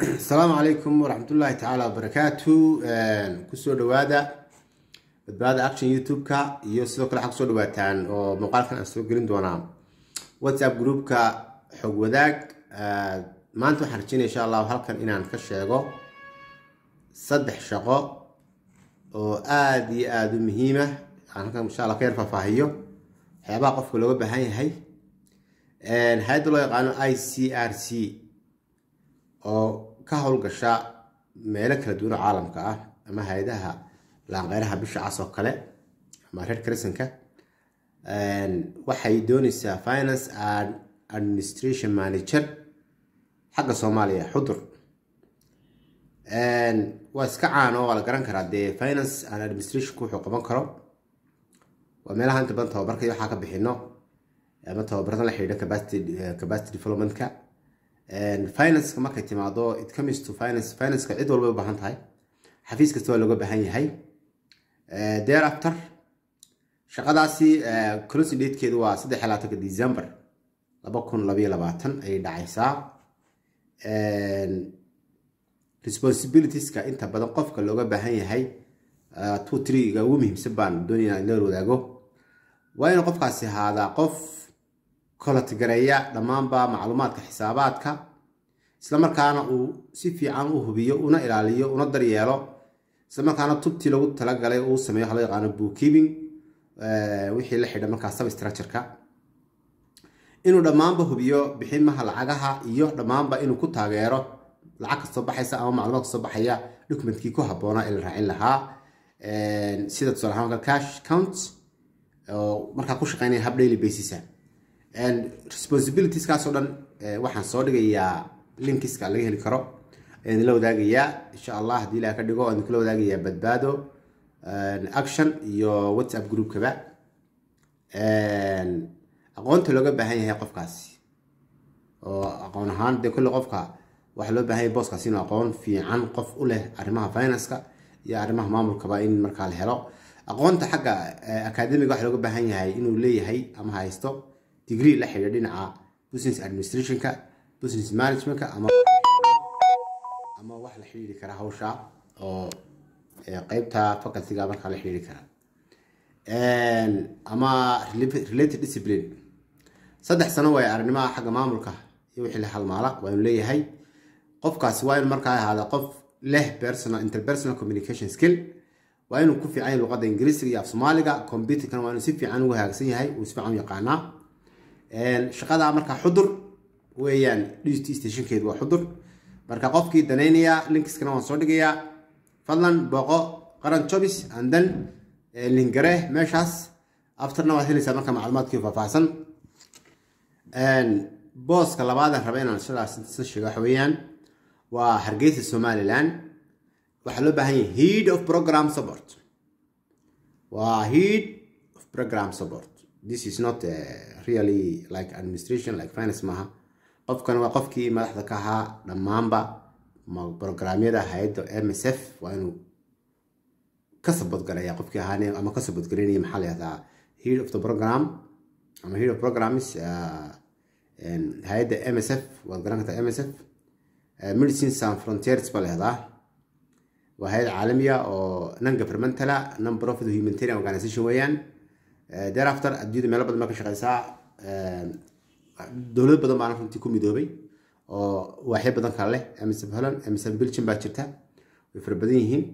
السلام عليكم ورحمة الله تعالى وبركاته. كسو دوادا بدبادا اكشن يوتيوب كا يوسلو كلا حق سو دواتان او مقال كان اسو قلين دونا واتساب جروب كا حق وداك ما انتو حرجين ان شاء الله وحالكان انان كشيغو صدح شقو او آدي مهمة عنكم ان شاء الله خير فافاهيو حيابا قفك لوغا بهاي هاي هايدو لو يقانو ICRC oo ka howlgasha meelo kala duwan caalamka ah ama hay'adaha laanqeyraha bisha cas oo kale ama Red Crescent-ka waxay doonaysaa finance and administration manager xagga Soomaaliya xudur waa iska caan oo la garan karaa de finance and administration ku wuxuu qaban karo waa meelaha inta badan tababarka waxa ka bixino ama tababarada la xiriira capacity development-ka finance kama ka timaado it comes to finance ka cid walba u baahan tahay xafiis kasta waa looga baahan yahay thereafter shaqadaasi closing date-keedu waa 3 December 2022 ay dhacaysaa responsibilities ka inta badan qofka looga baahan yahay 2-3 ga ugu muhiimsan baan doonayaa in la wadaago waa in qofkaasi ahaada qof kala tagareeya dhamaanba macluumaadka xisaabaadka isla markaana uu si fiican u hubiyo una ilaaliyo una daryeelo isla markaana tubti lagu talagalay uu sameeyo hal yaqaan bookkeeping wixii la xidha marka substructure-ka inuu dhamaanba hubiyo biximaha lacagaha iyo dhamaanba inuu ku taageero lacag kasta baxaysa ama macluumaad kasta baxaya document-kii ku haboona in la raacin lahaa sida tusaale ahaan cash counts oo marka ku shaqeynaya hab daily basis and responsibilities kaasoo dhan waxaan soo dhigayaa linkiska laga heli karo aan la wadaagayaa insha Allah hadii la ka dhigo aan kula wadaagayaa badbaado action iyo WhatsApp group kaba aqoonta looga baahan yahay qofkaasi oo aqoon ahaan de kullu qofka waxa loo baahan yahay booskaasi inuu aqoon fiican qof u leh arrimaha finance-ka iyo arrimaha maamulka in marka la helo aqoonta xagga academic waxa looga baahan yahay inuu leeyahay ama haysto degree la xiriira dhinaca business administration ka business management ka ama wax la xiriiri kara hawsha oo qaybta faculty-ga marka la xiriiri kara ama related discipline saddex sano way arnimaha xagga maamulka iyo wixii la halmaala waa inuu leeyahay qofkaasi waa inuu markaa ahaada qof leh interpersonal communication skill waa inuu ku fiican yahay luqadda Ingiriisiga iyo Soomaaliga computer-kan waa inuu si fiican ugu hagaagsan yahay uu si fiican u yaqaanaa shaqada marka xudur weeyaan DT station-keedu waa xudur marka qofkii daneynaya linkiskana waan soo dhigayaa fadlan booqo qaran jobs and then linkare meeshaas afterna waad helaysaa marka macluumaadkii faahfaahsan booska labaad aan rabay inaan soo sheego waxa weeyaan waa Hargeysa Somaliland waxa loo baahan yahay head of program support waa head of program support. This is not really like administration like finance maha qofkan waa qofkii madaxda ka ahaa dhamaanba programyada hay'adda MSF waa inuu ka support garaya qofkii ahaanay ama ka support gareynaya maxaa la yiraahdaa head of the program ama head of programs hay'adda MSF waa garan kartaa MSF Medicines Sans Frontiers baa la yiraahdaa waa hay'ad caalamiya oo non governmental non profit humanitarian organization weeyaan thereafter adduunyada meel badan ma ka shaqeysaa dawlad badan baan runtii ku midoobay oo waxay badan kale leh MSF Holland MSF Belgium baa jirta way fara badan yihiin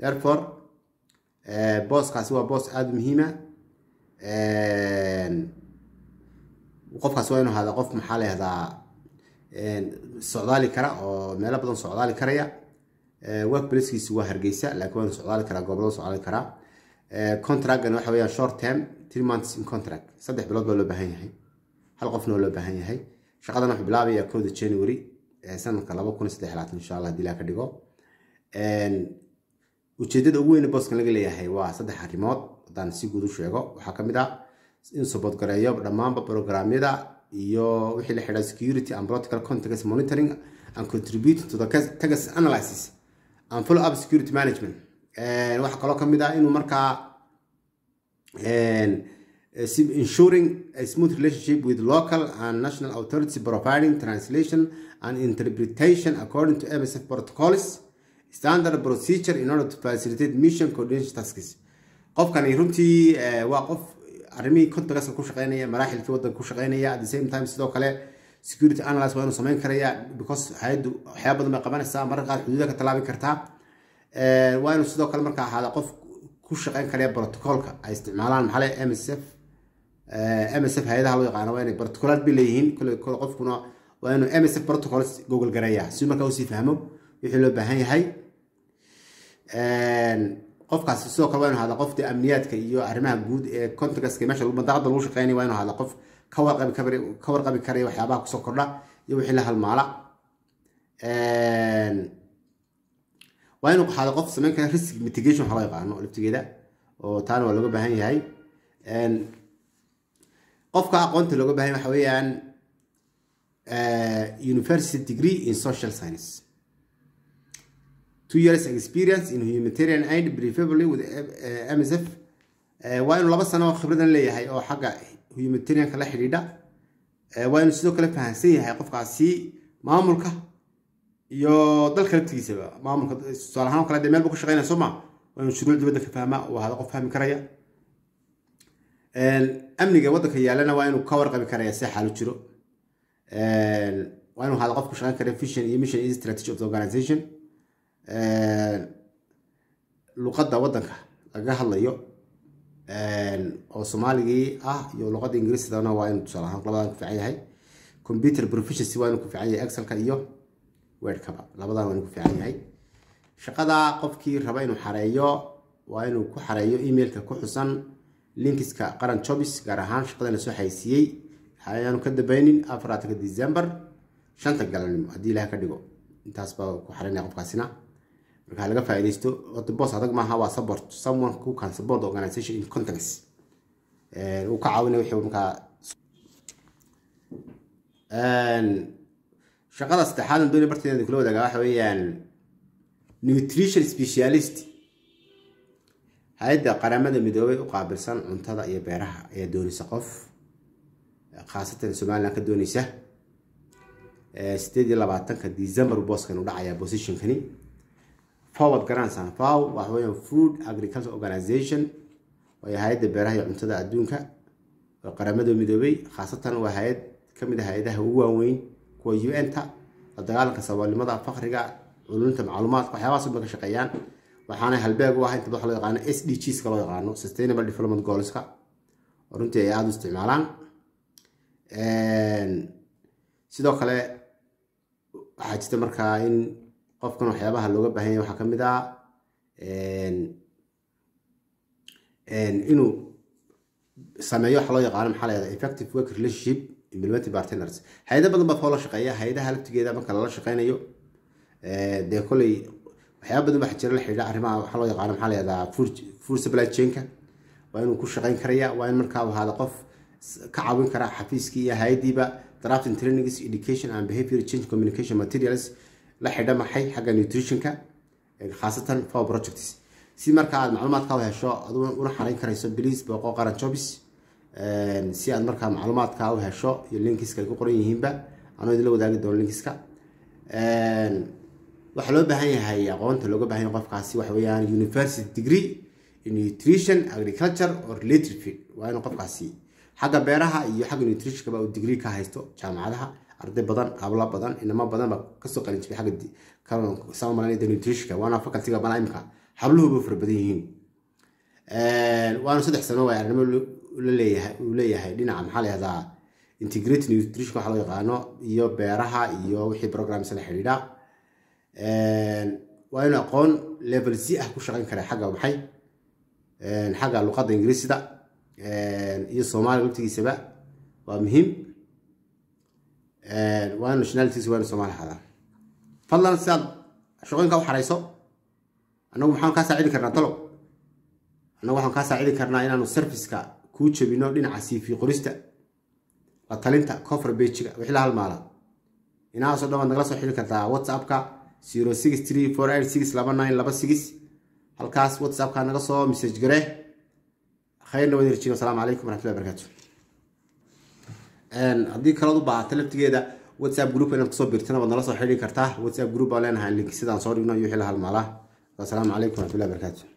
therefore booskaasi waa boos aad muhiim ah qofkaas waa inuu hada qof maxaa la yiraahdaa socdaali kara oo meel badan socdaali karaya workplace-kiisu waa Hargeysa laakiin waa socdaali kara gobolada socdaali kara contract waxa weeyaan short term 3 months in contract 3 bilood baa loo baahan yahay hal qofna loo baahan yahay shaqadan wuxuu bilaabayaa 1 January sanadka 2023 insha Allah hadii la ka dhigo ujeedada ugu weyn ee booskan laga leeyahay waa 3 arrimood hadaan si guud u sheego waxa kamid ah in support gareeyo dhamaanba programyada iyo wixii la xiriira security and protocol context monitoring and contribute to the case analysis and follow up security management waxa kaloo kamid ah inuu markaa ensuring a smooth relationship with local and national authorities, providing translation and interpretation according to MSF protocols, standard procedure in order to facilitate mission coordination tasks. qofkan runtii waa qof arrimii kontagas ku shaqeynaya maraaxilkii waddanka ku shaqeynaya at the same time sidoo kale security analyst waa inuu samayn karaya because hay'addu waxyaabo badan bay qabanaysaa mararka qaar xuduudaha ka tallaabi kartaa waa inuu sidoo kale markaa ahaada qof ku shaqeyn karaya protocolka ay isticmaalaan maxaa leh MSF hay'adaha loo yaqaano waa inay protocolaad bay leeyihiin kule qofkuna waa inuu MSF protocols google garaya si markaa uu sii fahmo wixii loo baahan yahay qofkaas sidoo kale waa inuu hada qofta amniyaadka iyo arrimaha guud ee contactska meesha mandaqada lagu shaqeynay waa inuu hada qof ka warqabi karaya waxyaabaha kusoo kordha iyo wixii la halmaala waa inuu hada qof samayn kara risk mitigation waxa loo yaqaano laftigeeda oo taana waa looga baahan yahay qofka aqoonta looga baahan waxa weeyaan university degree in social science, 2 years experience in humanitarian aid, preferably with MSF. waa inuu 2 sano khibradan leeyahay oo xagga humanitarianka la xiriidha waa inuu sidoo kale fahansan yahay qofkaasi maamulka iyo dalka laftigiisaba maamulka tusaale ahaan kale meel buu ku shaqeynaya Soomaa waa inuu shuruuc dibadda ka fahmaa oo hada qof fahmi karaya amniga waddanka yaalana waa inuu ka warqabi karaya si xal u jiro waa inuu hada qof ku shaqeyn kara vision iyo mission is strategy of the organization luqadda waddanka laga hadlayo oo Soomaaligii iyo luqadda Ingiriisidana waa inuu tusaale ahaan labadan ku fiican yahay computer proficiency waa inuu ku fiican yahay Excel-ka iyo Word-ka labadan waa inuu ku fiican yahay shaqada qofkii raba inuu xareeyo waa inuu ku xareeyo email-ka ku xusan linkiska qaran jobs gaar ahaan shaqada la soo xaysiiyay hay'anu ka dabaynin 4 December 5 galabnimo haddii Ilaahay ka dhigo intaas baa ku xareynaya qofkaasina marka laga faa'iideysto oo boss adag maaha waa support someone who can support the organization in context uu ka caawinayo wixii marka shaqada saddexaad doonay barteeda kula wadaaga waxa weeyaan nutrition specialist hay'adda qaramada midoobay u qaabilsan cuntada iyo beeraha ayaa doonaysa qof khaasatan Soomaaliland ka doonaysa 28 December booskan u dhacaya position kani forward garansan FAO waxa weeyaan Food Agriculture Organization waa hay'adda beeraha iyo cuntada adduunka oo qaramada midoobay khaasatan waa hay'ad kamid ah hay'adaha ugu waaweyn kuwa UN-ta la dagaalanka saboolnimada faqriga culunta macluumaadka waxyaabahaas oo ka shaqeeyaan waxaana halbeeg u ah inta waxa loo yaqaan SDGs ka loo yaqaan Sustainable Development Goals-ka oo runtii ay aad u isticmaalaan sidoo kale waxaa jirta markaa in qofkan waxyaabaha looga baahan yahay waxa kamid ah inuu sameeyo waxa loo yaqaan maxaa la yiraahdaa effective work relationship implementing partners hay'ado badan baa la shaqeeya hay'adaha laftigeeda marka la shaqeynayo de kulay waxyaabo badan waxa jira la xiriira arrimaha waxa loo yaqaan maxaa la yiraahdaa food supply chain-ka waa inuu ku shaqeyn karaya waa in markaa uu hada qof ka caawin kara xafiiskii iyo hay'adiiba drafting trainings education and behavior change communication materials la xidha maxay xagga nutrition-ka khaasatan for projects si marka aad macluumaadka u hesho adoo una xareyn karayso please baqo qaran jobs si aad marka macluumaadka u hesho iyo linkiska ay ku qoran yihiinba anoo idin la wadaagi doono linkiska waxa loo baahan yahay aqoonta looga baahan yahay qofkaasi waxa weeyaan university degree in nutrition agriculture or related field waa inuu qofkaasi xagga beeraha iyo xagga nutrition ka uu degree ka haysto jaamacadaha arday badan habla badan inama badan ba ka soo qalin jibay xagga Soomaaliland nutrition ka waana faculty-ga banaamka habluhu far badan yihiin waana 3 sano waa arrimo uu leeyahay dhinaca maxaa la yiraahdaa integrated nutrition waxa loo yaqaano iyo beeraha iyo wixii programs la xiriira waa inuu aqoon level C ah ku shaqeyn kara xagga maxay xagga luqadda Ingiriisida iyo Soomaaliga laftigiisaba waa muhiim waa nationalities waa Soomaali hada fadlan saad shaqooyinka u xareyso anagu waxaan ka saacidi karnaa talo anagu waxaan ka saacidi karnaa inaanu service-ka ku jabino dhinaca CV qorista la talinta cover page-ga wixii la halmaala inaa soo dhawaad nagala soo xiriir kartaa WhatsApp-ka 0634862926 halkaas WhatsApp-ka naga soo message garee خيرنا ونرجع والسلام عليكم ورحمة الله وبركاته. haddii kala u baahato laftigeeda WhatsApp group inaad kusoo biirtana waad nala soo xiriiri kartaa. WhatsApp group baa leenahay link sidaan soo dhigno iyo wixii la halmaala. Assalaamu calaykum warahmatullahi wabarakatuh.